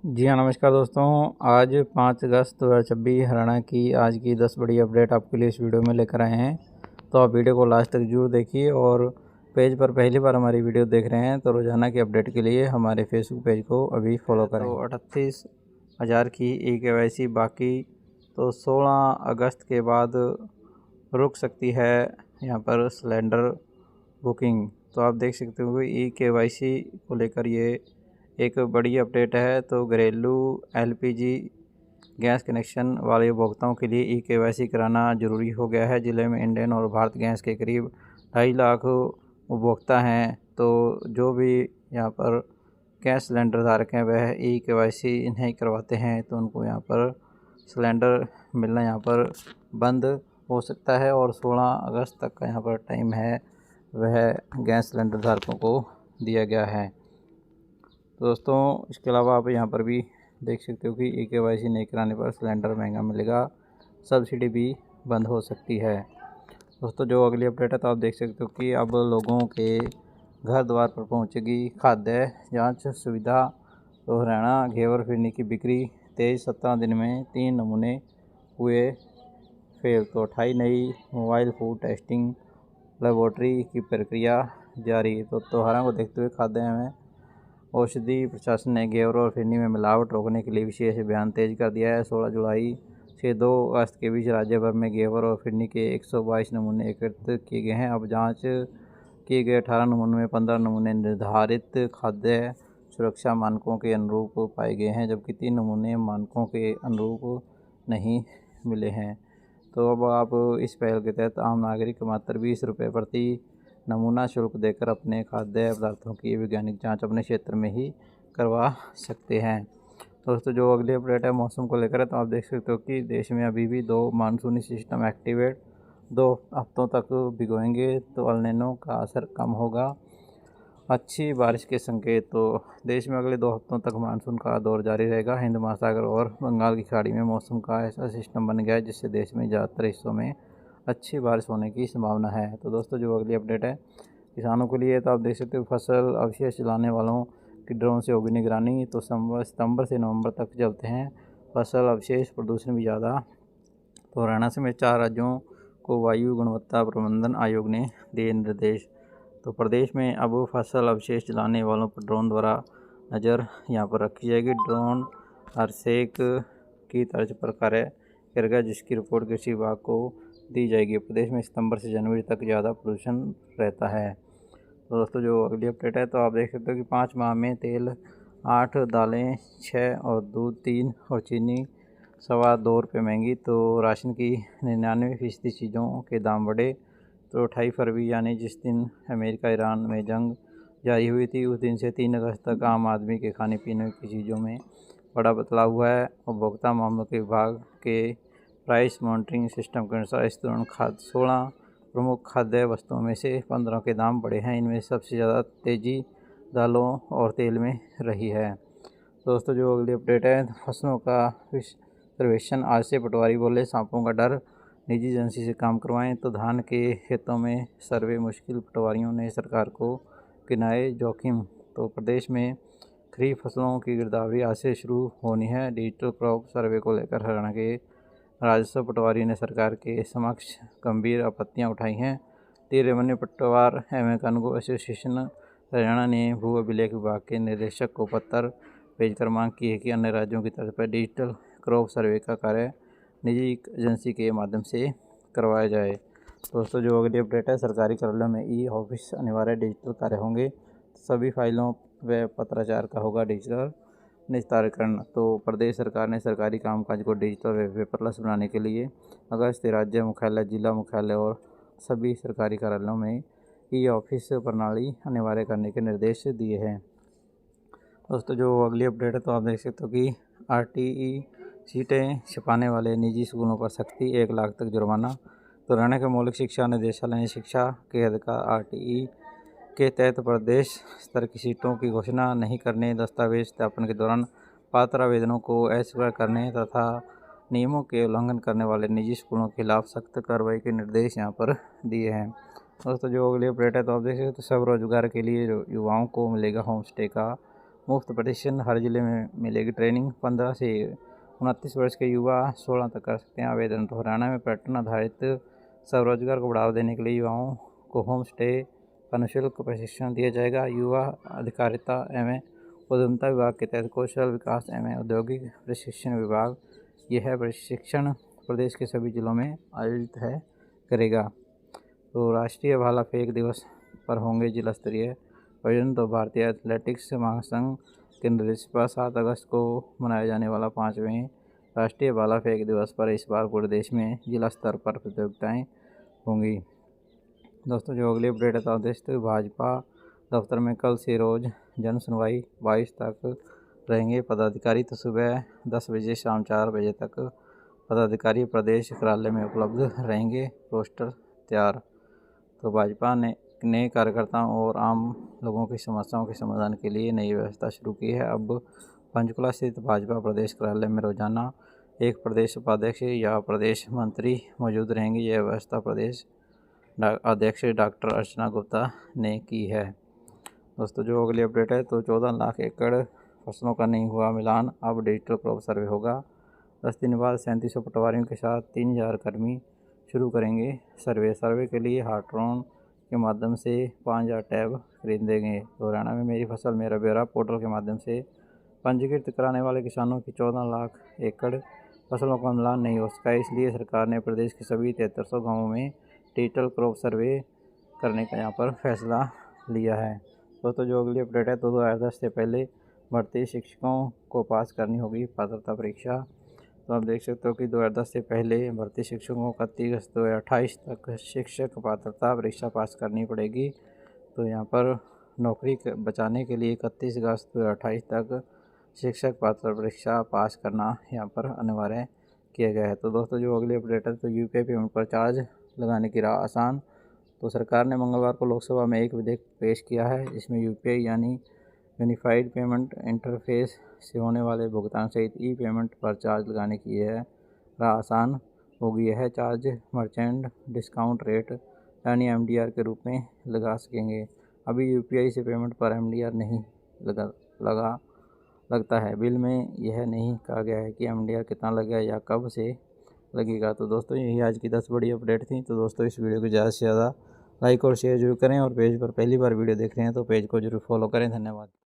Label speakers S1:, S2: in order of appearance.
S1: जी हाँ, नमस्कार दोस्तों। आज 5 अगस्त 2026 हरियाणा की आज की 10 बड़ी अपडेट आपके लिए इस वीडियो में लेकर आए हैं। तो आप वीडियो को लास्ट तक जरूर देखिए और पेज पर पहली बार हमारी वीडियो देख रहे हैं तो रोज़ाना की अपडेट के लिए हमारे फेसबुक पेज को अभी फॉलो करें। तो 38,000 की eKYC बाकी, तो 16 अगस्त के बाद रुक सकती है यहाँ पर सिलेंडर बुकिंग। तो आप देख सकते हो eKYC को लेकर ये एक बड़ी अपडेट है। तो घरेलू LPG गैस कनेक्शन वाले उपभोक्ताओं के लिए eKYC कराना ज़रूरी हो गया है। ज़िले में इंडेन और भारत गैस के करीब 2.5 लाख उपभोक्ता हैं। तो जो भी यहाँ पर गैस सिलेंडर धारक हैं वह eKYC नहीं करवाते हैं तो उनको यहाँ पर सिलेंडर मिलना यहाँ पर बंद हो सकता है। और 16 अगस्त तक का यहाँ पर टाइम है वह गैस सिलेंडर धारकों को दिया गया है। तो दोस्तों इसके अलावा आप यहाँ पर भी देख सकते हो कि eKYC नहीं कराने पर सिलेंडर महंगा मिलेगा, सब्सिडी भी बंद हो सकती है। दोस्तों जो अगली अपडेट है तो आप देख सकते हो कि अब लोगों के घर द्वार पर पहुँचेगी खाद्य जांच सुविधा। तो हरियाणा घेवर फिरनी की बिक्री तेज, 17 दिन में 3 नमूने हुए फेल। तो 28 नई मोबाइल फूड टेस्टिंग लेबोरेटरी की प्रक्रिया जारी। तो त्योहारों को देखते हुए खाद्य में औषधि प्रशासन ने घेवर और फिरनी में मिलावट रोकने के लिए विशेष अभियान तेज कर दिया है। 16 जुलाई से 2 अगस्त के बीच राज्य भर में घेवर और फिरनी के 122 नमूने एकत्रित किए गए हैं। अब जांच किए गए 18 नमूनों में 15 नमूने निर्धारित खाद्य सुरक्षा मानकों के अनुरूप पाए गए हैं, जबकि 3 नमूने मानकों के अनुरूप नहीं मिले हैं। तो अब आप इस पहल के तहत आम नागरिक मात्र 20 रुपये प्रति नमूना शुल्क देकर अपने खाद्य पदार्थों की वैज्ञानिक जांच अपने क्षेत्र में ही करवा सकते हैं। दोस्तों जो अगली अपडेट है मौसम को लेकर है तो आप देख सकते हो कि देश में अभी भी 2 मानसूनी सिस्टम एक्टिवेट 2 हफ्तों तक भिगोएंगे तो एल नीनो का असर कम होगा। अच्छी बारिश के संकेत। तो देश में अगले 2 हफ्तों तक मानसून का दौर जारी रहेगा। हिंद महासागर और बंगाल की खाड़ी में मौसम का ऐसा सिस्टम बन गया है जिससे देश में ज़्यादातर हिस्सों में अच्छी बारिश होने की संभावना है। तो दोस्तों जो अगली अपडेट है किसानों के लिए तो आप देख सकते हो फसल अवशेष जलाने वालों की ड्रोन से होगी निगरानी। तो सितंबर से नवंबर तक चलते हैं फसल अवशेष प्रदूषण भी ज़्यादा। तो हरियाणा समेत 4 राज्यों को वायु गुणवत्ता प्रबंधन आयोग ने दिए निर्देश। तो प्रदेश में अब फसल अवशेष जलाने वालों पर ड्रोन द्वारा नज़र यहाँ पर रखी जाएगी। ड्रोन आरसेक की तर्ज पर कार्य करेगा जिसकी रिपोर्ट कृषि विभाग को दी जाएगी। प्रदेश में सितंबर से जनवरी तक ज़्यादा प्रदूषण रहता है। तो दोस्तों जो अगली अपडेट है तो आप देख सकते हो कि 5 माह में तेल 8, दालें 6 और दूध 3 और चीनी 2.25 रुपये महंगी। तो राशन की 99% चीज़ों के दाम बढ़े। तो 28 फरवरी यानी जिस दिन अमेरिका ईरान में जंग जारी हुई थी उस दिन से 3 अगस्त तक आम आदमी के खाने पीने की चीज़ों में बड़ा बदलाव हुआ है। उपभोक्ता मामलों के विभाग के प्राइस मॉनिटरिंग सिस्टम के अनुसार इस दौरान 16 प्रमुख खाद्य वस्तुओं में से 15 के दाम बढ़े हैं। इनमें सबसे ज़्यादा तेज़ी दालों और तेल में रही है। दोस्तों जो अगली अपडेट है फसलों का सर्वेक्षण। आज से पटवारी बोले सांपों का डर, निजी एजेंसी से काम करवाएं। तो धान के खेतों में सर्वे मुश्किल, पटवारियों ने सरकार को गिनाए जोखिम। तो प्रदेश में खरीफ फसलों की गिरदावरी आज से शुरू होनी है। डिजिटल क्रॉप सर्वे को लेकर हरियाणा के राजस्व पटवारी ने सरकार के समक्ष गंभीर आपत्तियां उठाई हैं। तीर रेवन्यू पटवार एवं कानून एसोसिएशन हरियाणा ने भू अभिलेख विभाग के निदेशक को पत्र भेजकर मांग की है कि अन्य राज्यों की तर्ज पर डिजिटल क्रॉप सर्वे का कार्य निजी एजेंसी के माध्यम से करवाया जाए। दोस्तों जो अगली अपडेट है सरकारी कार्यालयों में ई ऑफिस अनिवार्य डिजिटल कार्य होंगे। सभी फाइलों व पत्राचार का होगा डिजिटल निस्तारीकरण। तो प्रदेश सरकार ने सरकारी कामकाज को डिजिटल व पेपरलेस बनाने के लिए अगस्त से राज्य मुख्यालय, जिला मुख्यालय और सभी सरकारी कार्यालयों में ई ऑफिस प्रणाली अनिवार्य करने के निर्देश दिए हैं। दोस्तों जो अगली अपडेट है तो आप देख सकते हो कि RTE सीटें छपाने वाले निजी स्कूलों पर सख्ती, 1 लाख तक जुर्माना। तो हरियाणा के मौलिक शिक्षा निदेशालय ने शिक्षा के अधिकार RTE के तहत प्रदेश स्तर की सीटों की घोषणा नहीं करने, दस्तावेज सत्यापन के दौरान पात्र आवेदनों को अस्वीकार करने तथा नियमों के उल्लंघन करने वाले निजी स्कूलों के खिलाफ सख्त कार्रवाई के निर्देश यहाँ पर दिए हैं। दोस्तों जो अगली अपडेट है तो आप देख सकते हो स्वरोजगार के लिए युवाओं को मिलेगा होम स्टे का मुफ्त प्रशिक्षण हर जिले में मिलेगी ट्रेनिंग। 15 से 29 वर्ष के युवा 16 तक कर सकते हैं आवेदन। तो हरियाणा में पर्यटन आधारित स्वरोजगार को बढ़ावा देने के लिए युवाओं को होम स्टे का निःशुल्क प्रशिक्षण दिया जाएगा। युवा अधिकारिता एवं उद्यमिता विभाग के तहत कौशल विकास एवं औद्योगिक प्रशिक्षण विभाग यह प्रशिक्षण प्रदेश के सभी जिलों में आयोजित करेगा। तो राष्ट्रीय भाला फेंक दिवस पर होंगे जिला स्तरीय आयोजन। तो भारतीय एथलेटिक्स महासंघ के निर्देश पर 7 अगस्त को मनाया जाने वाला 5वें राष्ट्रीय भाला फेंक दिवस पर इस बार पूरे देश में जिला स्तर पर प्रतियोगिताएं होंगी। दोस्तों जो अगली अपडेट है तो भाजपा दफ्तर में कल से रोज़ जन सुनवाई 22 तक रहेंगे पदाधिकारी। तो सुबह 10 बजे शाम 4 बजे तक पदाधिकारी प्रदेश कार्यालय में उपलब्ध रहेंगे। पोस्टर तैयार। तो भाजपा ने कार्यकर्ताओं और आम लोगों की समस्याओं के समाधान के लिए नई व्यवस्था शुरू की है। अब पंचकुला स्थित भाजपा प्रदेश कार्यालय में रोजाना एक प्रदेश उपाध्यक्ष या प्रदेश मंत्री मौजूद रहेंगे। यह व्यवस्था प्रदेश अध्यक्ष डॉक्टर अर्चना गुप्ता ने की है। दोस्तों जो अगली अपडेट है तो 14 लाख एकड़ फसलों का नहीं हुआ मिलान, अब डिजिटल क्रॉप सर्वे होगा। 10 दिन बाद 3700 पटवारियों के साथ 3000 कर्मी शुरू करेंगे सर्वे के लिए हार्ट्रॉन के माध्यम से 5000 टैब खरीदेंगे। तो हरियाणा में मेरी फसल मेरा ब्यौरा पोर्टल के माध्यम से पंजीकृत कराने वाले किसानों की 14 लाख एकड़ फसलों का मिलान नहीं हो सका। इसलिए सरकार ने प्रदेश के सभी 7300 गाँवों में डिजिटल क्रॉप सर्वे करने का यहाँ पर फैसला लिया है। दोस्तों जो अगली अपडेट है तो 2010 से पहले भर्ती शिक्षकों को पास करनी होगी पात्रता परीक्षा। तो आप देख सकते हो कि 2010 से पहले भर्ती शिक्षकों को 31 अगस्त 2028 तक शिक्षक पात्रता परीक्षा पास करनी पड़ेगी। तो यहाँ पर नौकरी बचाने के लिए 31 अगस्त 2028 तक शिक्षक पात्रता परीक्षा पास करना यहाँ पर अनिवार्य किया गया है। तो दोस्तों जो अगली अपडेट है तो यूपीआई पेमेंट पर चार्ज लगाने की राह आसान। तो सरकार ने मंगलवार को लोकसभा में एक विधेयक पेश किया है। इसमें यूपीआई यानी यूनिफाइड पेमेंट इंटरफेस से होने वाले भुगतान सहित ई पेमेंट पर चार्ज लगाने की यह राह आसान होगी। यह चार्ज मर्चेंट डिस्काउंट रेट यानी एमडीआर के रूप में लगा सकेंगे। अभी यूपीआई से पेमेंट पर एमडीआर नहीं लगता है। बिल में यह नहीं कहा गया है कि एमडीआर कितना लगेगा या कब से लगेगा। तो दोस्तों यही आज की 10 बड़ी अपडेट थी। तो दोस्तों इस वीडियो को ज़्यादा से ज़्यादा लाइक और शेयर जरूर करें और पेज पर पहली बार वीडियो देख रहे हैं तो पेज को जरूर फॉलो करें। धन्यवाद।